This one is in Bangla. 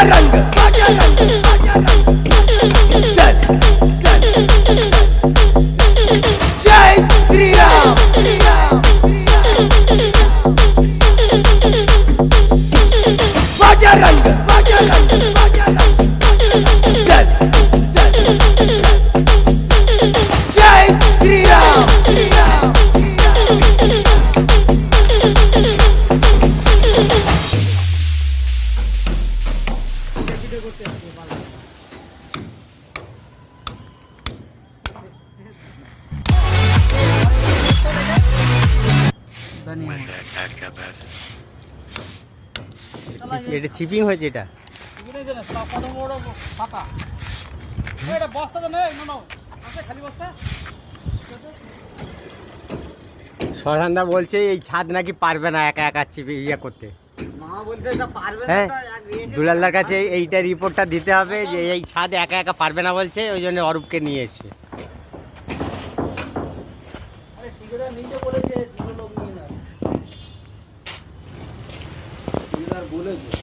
रंग जय श्री राम रंग जय श्री राम এটা চিপিং হয়েছে এটা সরহানদা বলছে এই ছাদ নাকি পারবে না একা একা চিপে করতে। হ্যাঁ, দুলালদার কাছে এইটা রিপোর্টটা দিতে হবে যে এই ছাদ একা একা পারবে না বলছে, ওই জন্য অরূপকে নিয়ে এসছে।